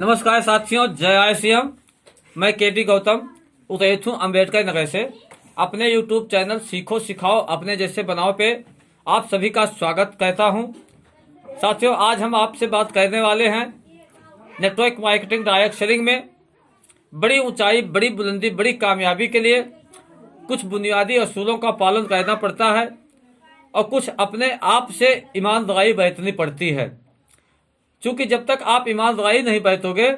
नमस्कार साथियों, जय आय सीएम। मैं केटी गौतम उतैथू अम्बेडकर नगर से अपने यूट्यूब चैनल सीखो सिखाओ अपने जैसे बनाओ पे आप सभी का स्वागत करता हूं। साथियों, आज हम आपसे बात करने वाले हैं नेटवर्क मार्केटिंग डायरेक्ट सेलिंग में बड़ी ऊंचाई, बड़ी बुलंदी, बड़ी कामयाबी के लिए कुछ बुनियादी असूलों का पालन करना पड़ता है और कुछ अपने आप से ईमानदारी बरतनी पड़ती है। क्योंकि जब तक आप ईमानदारी नहीं बरतोगे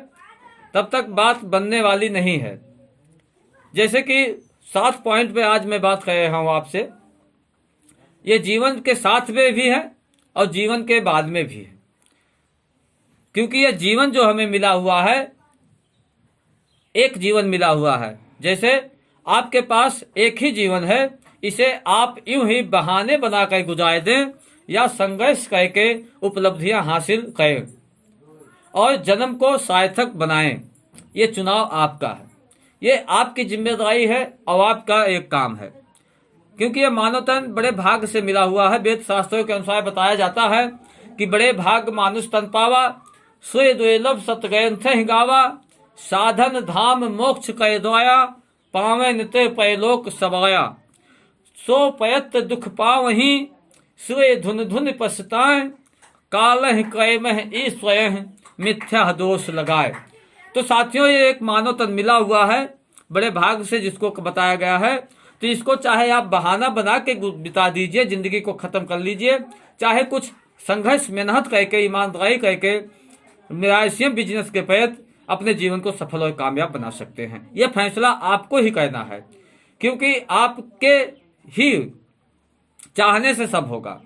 तब तक बात बनने वाली नहीं है। जैसे कि 7 पॉइंट पे आज मैं बात कर रहा हूं आपसे। ये जीवन के साथ में भी है और जीवन के बाद में भी है, क्योंकि ये जीवन जो हमें मिला हुआ है, एक जीवन मिला हुआ है। जैसे आपके पास एक ही जीवन है, इसे आप यूं ही बहाने बनाकर गुजार दें या संघर्ष करके उपलब्धियां हासिल करें और जन्म को सार्थक बनाएं। ये चुनाव आपका है, ये आपकी जिम्मेदारी है और आपका एक काम है। क्योंकि ये मानव तन बड़े भाग से मिला हुआ है। वेद शास्त्रों के अनुसार बताया जाता है कि बड़े भाग मानुष तन पावा, सोए दुर्लभ सतग्रंथ गावा, साधन धाम मोक्ष कै द्वाया, पावे नित्य पैलोक सबाया, सो पयत दुख पावहीं, सुए धुन धुन पछताएं, कालह कैमह ई स्वयं मिथ्या दोष लगाए। तो साथियों, ये एक मानव तन मिला हुआ है बड़े भाग से, जिसको बताया गया है। तो इसको चाहे आप बहाना बना के बिता दीजिए, जिंदगी को खत्म कर लीजिए, चाहे कुछ संघर्ष मेहनत करके ईमानदारी करके निराशयम बिजनेस के तहत अपने जीवन को सफल और कामयाब बना सकते हैं। यह फैसला आपको ही करना है, क्योंकि आपके ही चाहने से सब होगा।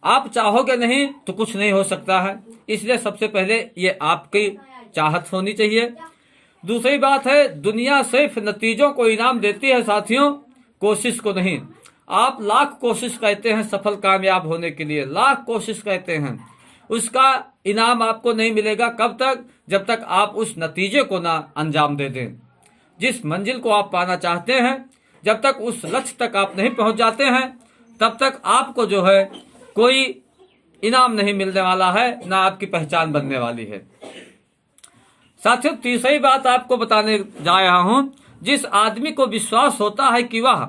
आप चाहोगे नहीं तो कुछ नहीं हो सकता है। इसलिए सबसे पहले ये आपकी चाहत होनी चाहिए। दूसरी बात है, दुनिया सिर्फ नतीजों को इनाम देती है साथियों, कोशिश को नहीं। आप लाख कोशिश करते हैं सफल कामयाब होने के लिए, लाख कोशिश करते हैं, उसका इनाम आपको नहीं मिलेगा। कब तक? जब तक आप उस नतीजे को ना अंजाम दे दें। जिस मंजिल को आप पाना चाहते हैं, जब तक उस लक्ष्य तक आप नहीं पहुंच जाते हैं, तब तक आपको जो है कोई इनाम नहीं मिलने वाला है, ना आपकी पहचान बनने वाली है। साथियों, तीसरी बात आपको बताने जा रहा हूं। जिस आदमी को विश्वास होता है कि वह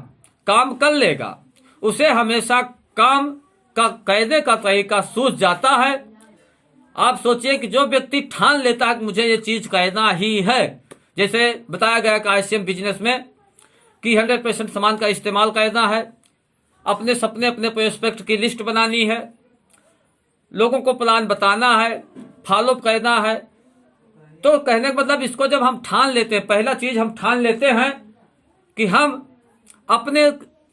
काम कर लेगा, उसे हमेशा काम का करने का तरीका सूझ जाता है। आप सोचिए कि जो व्यक्ति ठान लेता है कि मुझे ये चीज करना ही है, जैसे बताया गया कायसियम बिजनेस में कि 100% सामान का इस्तेमाल करना है, अपने सपने, अपने प्रोस्पेक्ट की लिस्ट बनानी है, लोगों को प्लान बताना है, फॉलो करना है। तो कहने का मतलब, इसको जब हम ठान लेते हैं, पहला चीज हम ठान लेते हैं कि हम अपने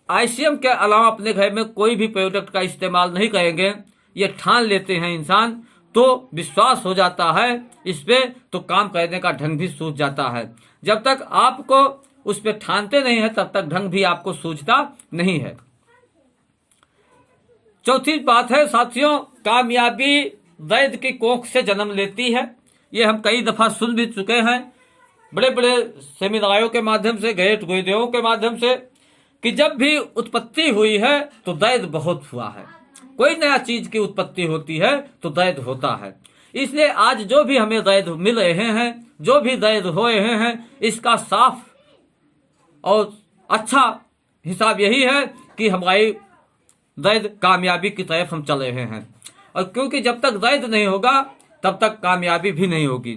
आईसीएम के अलावा अपने घर में कोई भी प्रोडक्ट का इस्तेमाल नहीं करेंगे, ये ठान लेते हैं इंसान, तो विश्वास हो जाता है इस पे, तो काम करने का ढंग भी सूझ जाता है। जब तक आपको उस पे ठानते नहीं है, तब तक ढंग भी आपको सूझता नहीं है। चौथी बात है साथियों, कामयाबी दर्द की कोख से जन्म लेती है। ये हम कई दफा सुन भी चुके हैं, बड़े बड़े सेमिनारों के माध्यम से, ग्रेट गुरुदेवों के माध्यम से, कि जब भी उत्पत्ति हुई है तो दर्द बहुत हुआ है। कोई नया चीज की उत्पत्ति होती है तो दर्द होता है। इसलिए आज जो भी हमें दर्द मिल रहे हैं, जो भी दर्द हो रहे हैं, इसका साफ और अच्छा हिसाब यही है कि हमारी दर्द कामयाबी की तरफ हम चल रहे हैं। और क्योंकि जब तक दर्द नहीं होगा तब तक कामयाबी भी नहीं होगी।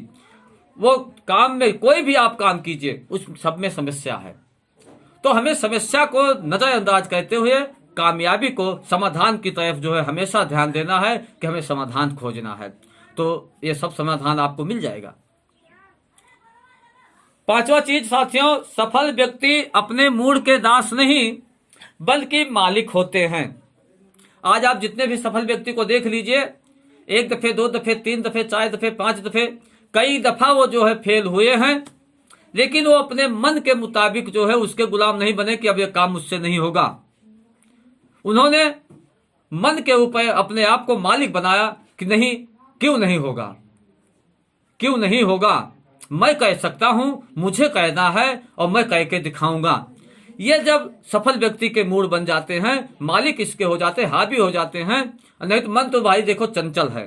वो काम में कोई भी आप काम कीजिए, उस सब में समस्या है। तो हमें समस्या को नजरअंदाज करते हुए कामयाबी को, समाधान की तरफ जो है हमेशा ध्यान देना है कि हमें समाधान खोजना है। तो ये सब समाधान आपको मिल जाएगा। पांचवा चीज साथियों, सफल व्यक्ति अपने मूड के दास नहीं बल्कि मालिक होते हैं। आज आप जितने भी सफल व्यक्ति को देख लीजिए, 1 दफे, 2 दफे, 3 दफे, 4 दफे, 5 दफे, कई दफा वो जो है फेल हुए हैं, लेकिन वो अपने मन के मुताबिक जो है उसके गुलाम नहीं बने कि अब ये काम मुझसे नहीं होगा। उन्होंने मन के ऊपर अपने आप को मालिक बनाया कि नहीं, क्यों नहीं होगा, क्यों नहीं होगा, मैं कह सकता हूं, मुझे कहना है और मैं कह के दिखाऊंगा। ये जब सफल व्यक्ति के मूड बन जाते हैं, मालिक इसके हो जाते हैं, हावी हो जाते हैं। नहीं तो मन तो भाई देखो चंचल है,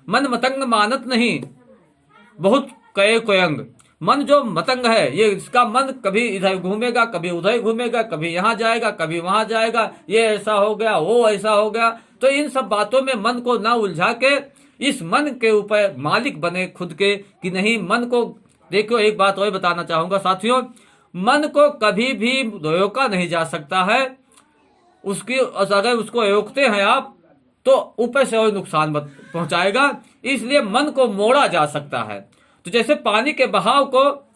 मन मतंग मानत नहीं, बहुत कए कोयंग। मन जो मतंग है, ये इसका मन कभी इधर घूमेगा, कभी उधर घूमेगा, कभी यहाँ जाएगा, कभी वहां जाएगा, ये ऐसा हो गया, वो ऐसा हो गया। तो इन सब बातों में मन को ना उलझा के इस मन के ऊपर मालिक बने खुद के, कि नहीं मन को देखो। एक बात और बताना चाहूंगा साथियों, मन को कभी भी रोका नहीं जा सकता है। उसकी अगर उसको रोकते हैं आप तो ऊपर से और नुकसान पहुंचाएगा। इसलिए मन को मोड़ा जा सकता है। तो जैसे पानी के बहाव को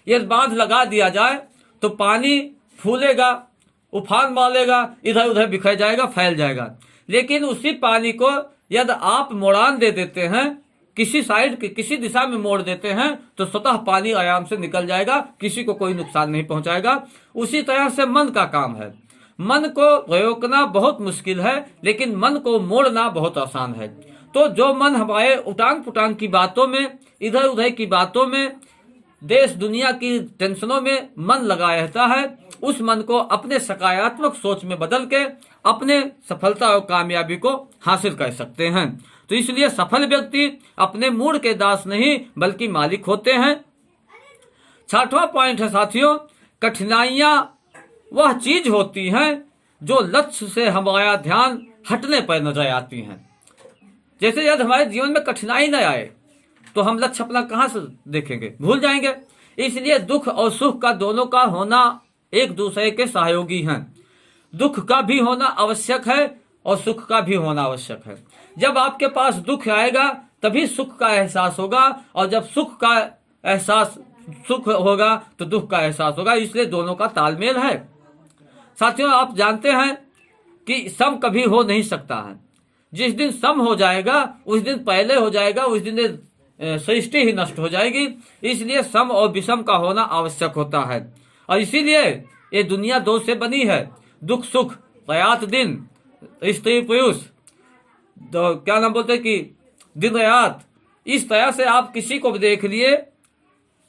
यदि बांध लगा दिया जाए तो पानी फूलेगा, उफान मारेगा, इधर उधर बिखर जाएगा, फैल जाएगा। लेकिन उसी पानी को यदि आप मोड़ान दे देते हैं, किसी साइड के किसी दिशा में मोड़ देते हैं, तो स्वतः पानी आराम से निकल जाएगा, किसी को कोई नुकसान नहीं पहुंचाएगा। उसी तरह से मन का काम है। मन को रोकना बहुत मुश्किल है, लेकिन मन को मोड़ना बहुत आसान है। तो जो मन हमारे उटांग पुटांग की बातों में, इधर उधर की बातों में, देश दुनिया की टेंशनों में मन लगा रहता है, उस मन को अपने सकारात्मक सोच में बदल के अपने सफलता और कामयाबी को हासिल कर सकते हैं। तो इसलिए सफल व्यक्ति अपने मूड के दास नहीं बल्कि मालिक होते हैं। 6वां पॉइंट है साथियों, कठिनाइयां वह चीज होती हैं जो लक्ष्य से हमारा ध्यान हटने पर नजर आती हैं। जैसे यदि हमारे जीवन में कठिनाई न आए तो हम लक्ष्य अपना कहां से देखेंगे, भूल जाएंगे। इसलिए दुख और सुख का दोनों का होना एक दूसरे के सहयोगी हैं। दुख का भी होना आवश्यक है और सुख का भी होना आवश्यक है। जब आपके पास दुख आएगा तभी सुख का एहसास होगा, और जब सुख होगा तो दुख का एहसास होगा। इसलिए दोनों का तालमेल है। साथियों, आप जानते हैं कि सम कभी हो नहीं सकता है। जिस दिन सम हो जाएगा उस दिन पहले हो जाएगा, उस दिन सृष्टि ही नष्ट हो जाएगी। इसलिए सम और विषम का होना आवश्यक होता है। और इसीलिए ये दुनिया दो से बनी है, दुख सुख, रात दिन, स्त्री पुरुष, तो क्या नाम बोलते कि दिन रात। इस तरह से आप किसी को देख लिए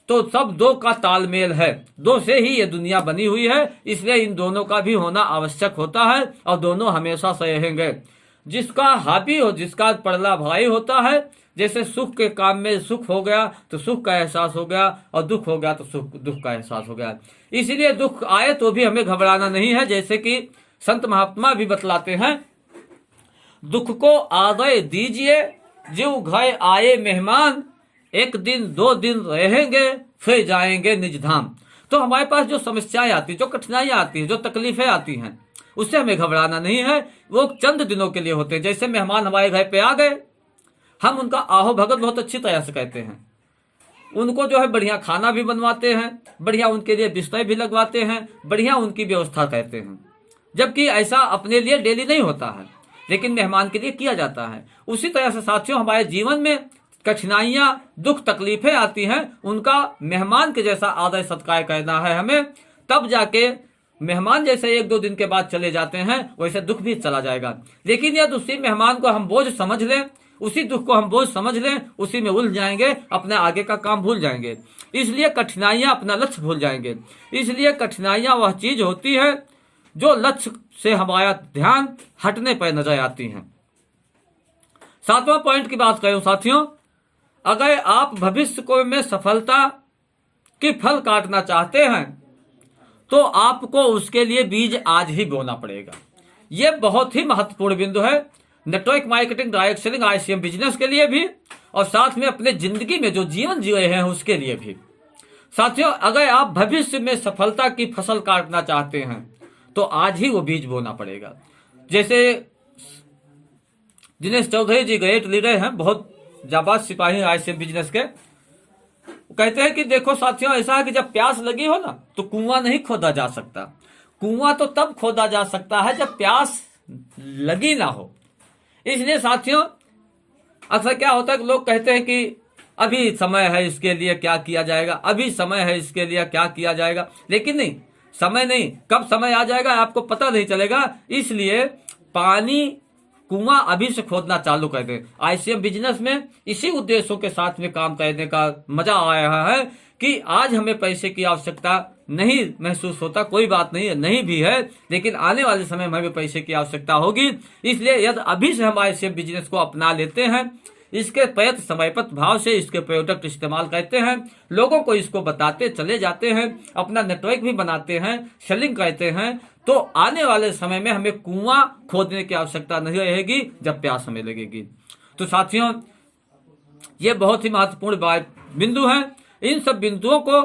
तो सब दो का तालमेल है, दो से ही ये दुनिया बनी हुई है। इसलिए इन दोनों का भी होना आवश्यक होता है और दोनों हमेशा से रहेंगे। जिसका हावी हो, जिसका पड़ला भाई होता है। जैसे सुख के काम में सुख हो गया तो सुख का एहसास हो गया, और दुख हो गया तो दुख का एहसास हो गया। इसीलिए दुख आए तो भी हमें घबराना नहीं है। जैसे कि संत महात्मा भी बतलाते हैं, दुख को आदय दीजिए जीव घर आए मेहमान, एक दिन दो दिन रहेंगे फिर जाएंगे निज धाम। तो हमारे पास जो समस्याएं आती हैं, जो कठिनाइयां आती हैं, जो तकलीफें आती हैं, उससे हमें घबराना नहीं है। वो चंद दिनों के लिए होते हैं। जैसे मेहमान हमारे घर पे आ गए, हम उनका आहो भगत बहुत अच्छी तरह से कहते हैं। उनको जो है बढ़िया खाना भी बनवाते हैं, बढ़िया उनके लिए बिस्तर भी लगवाते हैं, बढ़िया उनकी व्यवस्था करते हैं। जबकि ऐसा अपने लिए डेली नहीं होता है, लेकिन मेहमान के लिए किया जाता है। उसी तरह से साथियों, हमारे जीवन में कठिनाइयां, दुख, तकलीफें आती हैं, उनका मेहमान के जैसा आदर सत्कार करना है हमें। तब जाके मेहमान जैसे एक दो दिन के बाद चले जाते हैं, वैसे दुख भी चला जाएगा। लेकिन यदि उसी मेहमान को हम बोझ समझ लें, उसी दुख को हम बोझ समझ लें, उसी में उलझ जाएंगे, अपने आगे का काम भूल जाएंगे। इसलिए कठिनाइयां अपना लक्ष्य भूल जाएंगे। इसलिए कठिनाइयां वह चीज होती है जो लक्ष्य से हमारा ध्यान हटने पर नजर आती हैं। 7वां पॉइंट की बात करूं साथियों, अगर आप भविष्य को में सफलता की फल काटना चाहते हैं तो आपको उसके लिए बीज आज ही बोना पड़ेगा। यह बहुत ही महत्वपूर्ण बिंदु है, network marketing, direct selling, ICM business के लिए भी, और साथ में अपने जिंदगी में जो जीवन जी रहे हैं उसके लिए भी। साथियों, अगर आप भविष्य में सफलता की फसल काटना चाहते हैं तो आज ही वो बीज बोना पड़ेगा। जैसे दिनेश चौधरी जी ग्रेट लीडर हैं, बहुत जाबाज सिपाही ICM बिजनेस के, कहते हैं कि देखो साथियों, ऐसा है कि जब प्यास लगी हो ना तो कुआं नहीं खोदा जा सकता। कुआं तो तब खोदा जा सकता है जब प्यास लगी ना हो। इसलिए साथियों, अक्सर क्या होता है कि लोग कहते हैं कि अभी समय है, इसके लिए क्या किया जाएगा, अभी समय है, इसके लिए क्या किया जाएगा। लेकिन नहीं, समय नहीं, कब समय आ जाएगा आपको पता नहीं चलेगा। इसलिए पानी कुआं अभी से खोदना चालू कर दें। ICM बिजनेस में इसी उद्देश्यों के साथ में काम करने का मजा आ रहा है कि आज हमें पैसे की आवश्यकता नहीं महसूस होता, कोई बात नहीं है, नहीं भी है, लेकिन आने वाले समय में हमें पैसे की आवश्यकता होगी। इसलिए यदि अभी से हम ICM बिजनेस को अपना लेते हैं, इसके प्रयत्न समयपत भाव से इसके प्रोडक्ट इस्तेमाल करते हैं, लोगों को इसको बताते चले जाते हैं, अपना नेटवर्क भी बनाते हैं, सेलिंग करते हैं, तो आने वाले समय में हमें कुआं खोदने की आवश्यकता नहीं रहेगी जब प्यास हमें लगेगी। तो साथियों, ये बहुत ही महत्वपूर्ण बिंदु हैं। इन सब बिंदुओं को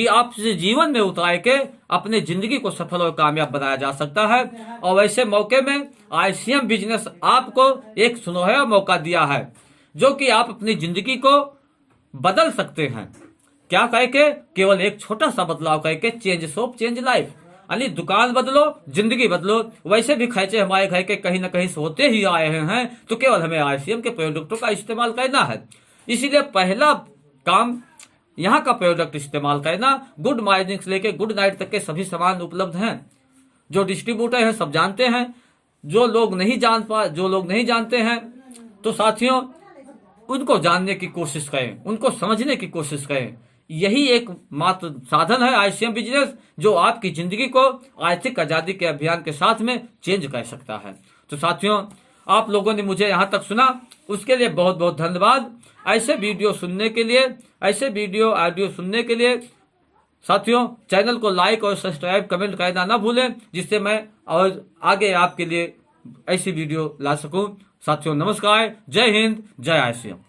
आपसे जीवन में उतार के अपने जिंदगी को सफल और कामयाब बनाया जा सकता है। और वैसे मौके में ICM बिजनेस आपको एक सुनहरा मौका दिया है, जो कि आप अपनी जिंदगी को बदल सकते हैं। क्या करके? केवल एक छोटा सा बदलाव करके, चेंज शॉप चेंज लाइफ, यानी दुकान बदलो जिंदगी बदलो। वैसे भी खर्चे हमारे घर के कहीं ना कहीं से होते ही आए हैं, तो केवल हमें ICM के प्रोडक्टों का इस्तेमाल करना है। इसीलिए पहला काम यहाँ का प्रोडक्ट इस्तेमाल करना। गुड मॉर्निंग से लेके गुड नाइट तक के सभी सामान उपलब्ध हैं। जो डिस्ट्रीब्यूटर है सब जानते हैं, जो लोग नहीं जानते हैं, तो साथियों उनको जानने की कोशिश करें, उनको समझने की कोशिश करें। यही एक मात्र साधन है ICM बिजनेस, जो आपकी जिंदगी को आर्थिक आजादी के अभियान के साथ में चेंज कर सकता है। तो साथियों, आप लोगों ने मुझे यहाँ तक सुना, उसके लिए बहुत बहुत धन्यवाद। ऐसे वीडियो सुनने के लिए, ऐसे वीडियो ऑडियो सुनने के लिए साथियों चैनल को लाइक और सब्सक्राइब कमेंट करना ना भूलें, जिससे मैं और आगे आपके लिए ऐसी वीडियो ला सकूं। साथियों नमस्कार, जय हिंद, जय ICM।